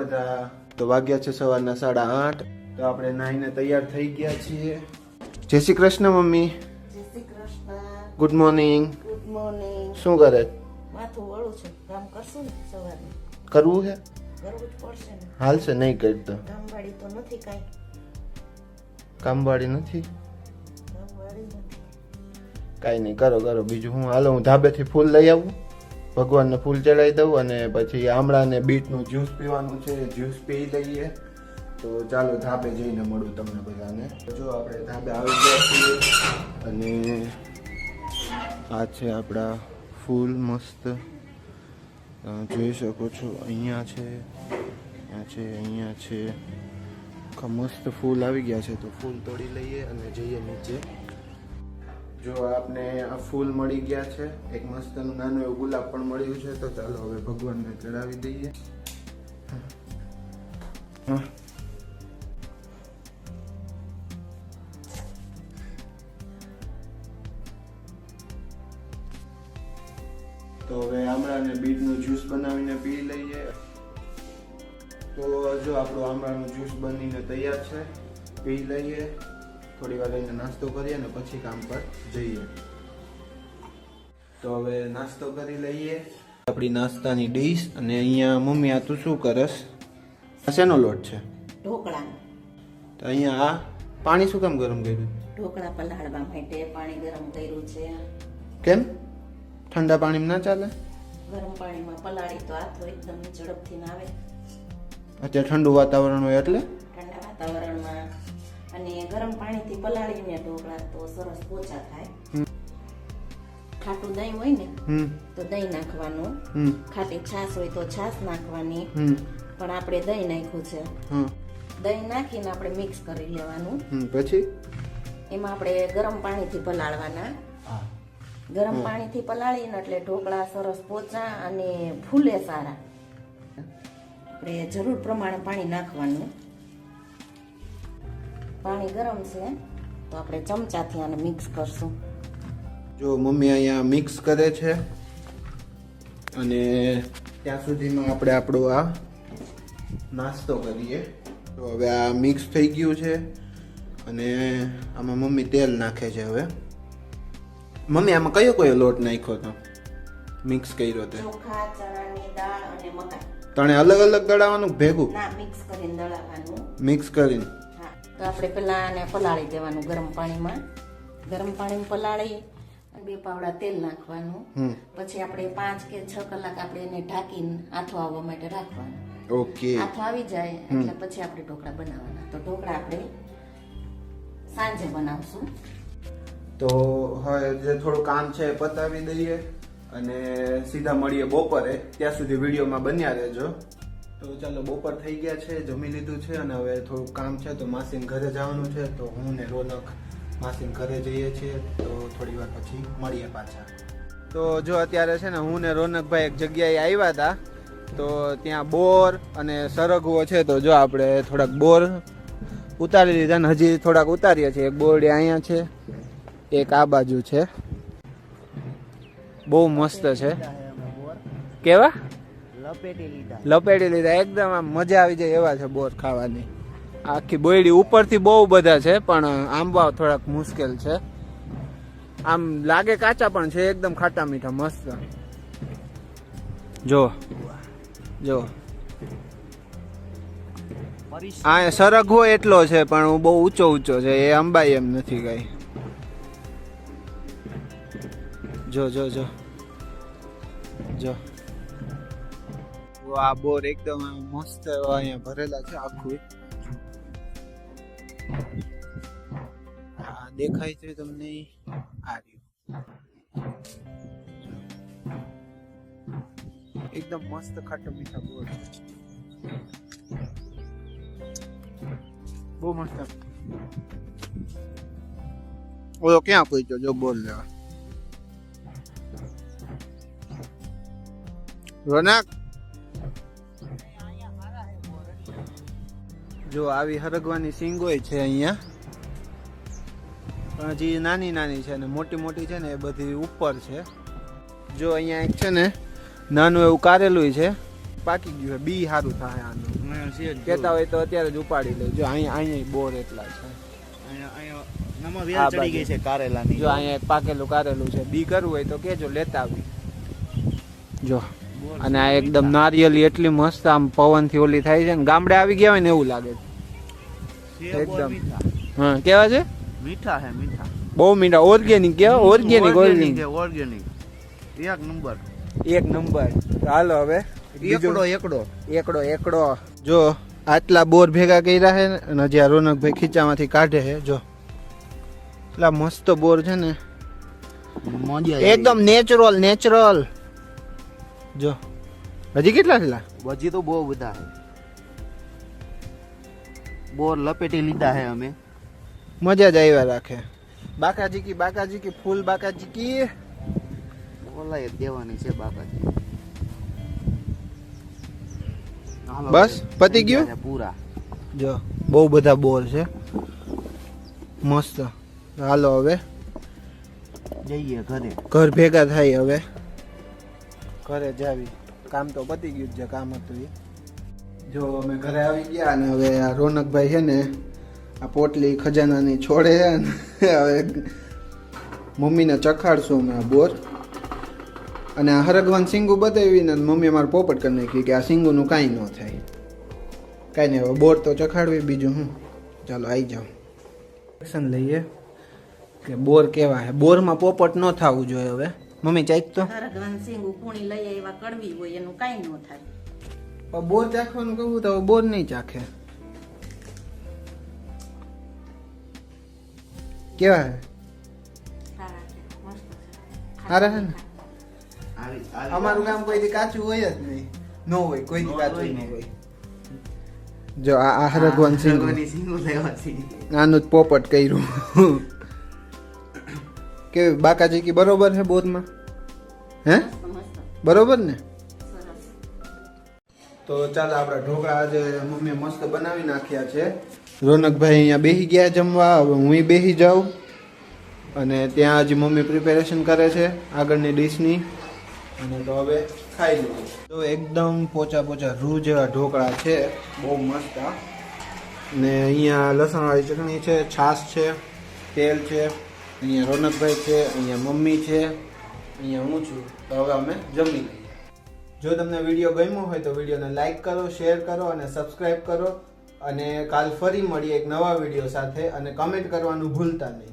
બધા. તો વાગ્યા છે સવારના 8:30. તો આપણે નાહીને તૈયાર થઈ ગયા છીએ. જય શ્રી કૃષ્ણ મમ્મી. જય Shri Krishna. Good morning. Good morning. શું કરે? માથું વળું છું. કામ કરશું ને સવારે? કરવું છે? કરવું જ પડશે ને. હાલશે નહીં કરતો? કામવાળી તો નથી કાંઈ. કામવાળી નથી? કામવાળી નથી. કાંઈ નહીં, કરો કરો. બીજું હું હાલો, હું ધાબેથી ફૂલ લઈ આવું, ભગવાનને ફૂલ ચડાવી દઉં અને પછી આમળા ને બીટનું જ્યુસ પીવાનું છે, જ્યુસ પી લઈએ. તો ચાલો ધાબે જઈને મળું તમને બધાને. જો આપણે ધાબે આવી ગયા છીએ અને આ છે આપણા ફૂલ મસ્ત, જોઈ શકો છો. અહીંયા છે, અહીંયા છે, અહીંયા છે. મસ્ત ફૂલ આવી ગયા છે. તો ફૂલ તોડી લઈએ અને જઈએ નીચે. જો આપને આ ફૂલ મળી ગયા છે, એક મસ્તનું નાનું એવું ગુલાબ પણ મળ્યું છે. તો ચાલો હવે ભગવાનને ચડાવી દઈએ. તો હવે આમળા અને બીટનું જ્યુસ બનાવીને પી લઈએ. તો જો આપણું આમળાનું જ્યુસ બનીને તૈયાર છે, પી લઈએ. થોડી વાર રહીને નાસ્તો કરીએ અને પછી કામ પર જઈએ. તો હવે નાસ્તો કરી લઈએ. આપણી નાસ્તાની ડીશ. અને અહીંયા મમ્મી આ તું શું કરસ? આ શેનો લોટ છે? ઢોકળા. તો અહીંયા આ પાણી શું કામ ગરમ કર્યું? ઢોકળા પલાળવા માટે પાણી ગરમ કર્યું છે. કેમ? ઠંડા પાણીમાં ના ચાલે? ગરમ પાણીમાં પલાળી તો હાથો એકદમ ઝડપથી ના આવે. અત્યારે ઠંડુ વાતાવરણ હોય એટલે ઠંડા વાતાવરણમાં અને ગરમ પાણીથી પલાળીને ઢોકળા તો સરસ પોચા થાય. ખાટું દહીં હોય ને તો દહીં નાખવાનું, ખાટી છાશ હોય તો છાશ નાખવાની, પણ આપણે દહીં નાખ્યું છે. દહીં નાખીને આપણે મિક્સ કરી લેવાનું. પછી એમાં આપણે ગરમ પાણીથી પલાળવાના. ગરમ પાણીથી પલાળીને એટલે ઢોકળા સરસ પોચા અને ફૂલે સારા. આપણે જરૂર પ્રમાણે પાણી નાખવાનું. પાણી ગરમ છે તો આપણે ચમચાથી આને મિક્સ કરશું. જો મમ્મી અહીંયા મિક્સ કરે છે અને ત્યાં સુધીમાં આપણે આપણો આ નાસ્તો કરીએ. તો હવે આ મિક્સ થઈ ગયું છે અને આમાં મમ્મી તેલ નાખે છે. હવે મમ્મી આમાં કયો કયો લોટ નાખ્યો હતો? મિક્સ કર્યો તે ચોખા, ચણાની દાળ અને મકાઈ. તણે અલગ અલગ દળાવવાનું ભેગું? ના, મિક્સ કરીને દળાવવાનું. મિક્સ કરીને. હા, તો આપણે પેલા આને પલાળી દેવાનું ગરમ પાણીમાં. ગરમ પાણીમાં પલાળી 2 પાવડા તેલ નાખવાનું. પછી આપણે 5 કે 6 કલાક આપણે એને ઢાંકીને આથો આવવા માટે રાખવાનું. ઓકે. આથો આવી જાય એટલે પછી આપણે ઢોકળા બનાવવાના. તો ઢોકળા આપણે સાંજે બનાવશું. તો હવે જે થોડું કામ છે એ પતાવી દઈએ અને સીધા મળીએ બપોરે. ત્યાં સુધી વિડીયોમાં બન્યા રહેજો. તો ચાલો, બપોર થઈ ગયા છે, જમી લીધું છે અને હવે થોડું કામ છે તો માસીને ઘરે જવાનું છે. તો હું ને રોનક માસીને ઘરે જઈએ છીએ. તો થોડી વાર પછી મળીએ પાછા. તો જો અત્યારે છે ને હું ને રોનકભાઈ એક જગ્યાએ આવ્યા હતા. તો ત્યાં બોર અને સરગવો છે. તો જો આપણે થોડાક બોર ઉતારી લીધા ને હજી થોડાક ઉતારીએ છીએ. એક બોરડી અહીંયા છે, એક આ બાજુ છે. બહુ મસ્ત છે. કેવા? લપેટી લીધા. એકદમ આમ મજા આવી જાય એવા છે બોર ખાવાની. આખી બોયડી ઉપરથી બહુ બધા છે પણ આંબા થોડાક મુશ્કેલ છે. આમ લાગે કાચા પણ છે, એકદમ ખાટા મીઠા મસ્ત. જો જો આ સરગવો એટલો છે પણ બહુ ઊંચો ઊંચો છે. એ આંબા એમ નથી કઈ. જો જો જો જો આ બોર એકદમ મસ્ત અહીંયા ભરેલા છે આખું. આ દેખાય છે તમને? આ એકદમ મસ્ત ખાટા મીઠા બોર છે. બહુ મસ્ત. ઓલો ક્યાં પહોંચ્યો? જો બોલ લેવા. રોનક, જો આવી હરગવાની સિંગ હોય છે અહીંયા. પણ હજી નાની નાની છે ને મોટી મોટી છે ને એ બધી ઉપર છે. જો અહીંયા એક છે ને નાનું એવું કારેલું છે, પાકી ગયું છે. બી સારું થાય આનું. કેતા હોય તો અત્યારે જ ઉપાડી લેજો. અહીંયા બોર એટલા છે. નમા વેલ ચડી ગઈ છે કારેલાની. જો અહીંયા એક પાકેલું કારેલું છે. બી કરવું હોય તો કેજો, લેતા આવી. જો અને આ એકદમ નારિયેલી એટલી મસ્ત આમ પવન થી ઓલી થાય છે ને, ગામડે આવી ગયા હોય ને એવું લાગે છે એકદમ. હા કેવા છે? મીઠા છે, મીઠા, બહુ મીઠા. ઓર્ગેનિક કેવા? Organic organic. એક નંબર. હાલો હવે એકડો. જો આટલા બોર ભેગા કર્યા છે અને હજી આ રોનકભાઈ ખીચામાંથી કાઢે છે. જો એટલા મસ્ત બોર છે ને, એકદમ નેચરલ. જો હજી કેટલા થયેલા? હજી તો બહુ બધા બોર લપેટી લીધા છે અમે. મજા જ આવ્યા રાખે. બાકાજી કી ફૂલ બાકાજી કી બોલાય દેવાની છે બાપાજી. બસ પતી ગયું પૂરા. જો બહુ બધા બોર છે મસ્ત. હાલો હવે જઈએ ઘરે. ઘર ભેગા થાય. હવે ઘરે જાવી. કામ તો પતી ગયું છે, કામ હતું એ. જો અમે ઘરે આવી ગયા અને હવે આ રોનકભાઈ છે ને આ પોટલી ખજાનાની છોડે છે ને હવે મમ્મીને ચખાડશું અમે આ બોર. અને આ હરગવાન સિંગુ બતાવીને મમ્મી અમારે પોપટ કરી નાખી કે આ સિંગુનું કાંઈ ન થાય. કાંઈ નહીં, હવે બોર તો ચખાડવી. બીજું હું, ચાલો આવી જાઓ. એક્શન લઈએ કે બોર કેવા છે. બોરમાં પોપટ ન થવું જોઈએ. હવે મમ્મી ચાઈક તો હરગવાન સિંગ ઉકુણી લઈ આવ્યા, કડવી હોય એનું કાંઈ ન થાય. પણ બોર ચાખવાનું કહું તો બોર નહીં ચાખે. કેવા છે? સારા છે, મસ્ત છે. સારા છે ને? અમારું કામ કોઈ દી કાચું હોય જ નહીં. ન હોય કોઈ દી કાચું ન હોય. જો આ હરગવાન સિંગ આનું જ પોપટ કર્યું. કેવી બાકાજી કી બરોબર છે બોધમાં? હે મસ્ત બરોબર ને? સરસ. તો ચાલો આપણા ઢોકળા આજે મમ્મીએ મસ્ત બનાવી નાખ્યા છે. રોનકભાઈ અહીંયા બેસી ગયા જમવા. હવે હું બેસી જાઉં અને ત્યાં હજી મમ્મી પ્રિપેરેશન કરે છે આગળની ડીશની. અને તો હવે ખાઈ લઈએ. તો એકદમ પોચા રૂ જેવા ઢોકળા છે, બહુ મસ્ત. ને અહીંયા લસણવાળી ચટણી છે, છાશ છે, તેલ છે. અહીંયા રોનકભાઈ છે, અહીંયા મમ્મી છે, અહીંયા હું છું. તો હવે અમે જમી લઈએ. જો તમને વિડીયો ગમ્યો હોય તો વિડીયોને લાઈક કરો, શેર કરો અને સબસ્ક્રાઈબ કરો. અને કાલ ફરી મળીએ એક નવા વિડીયો સાથે. અને કમેન્ટ કરવાનું ભૂલતા નહીં.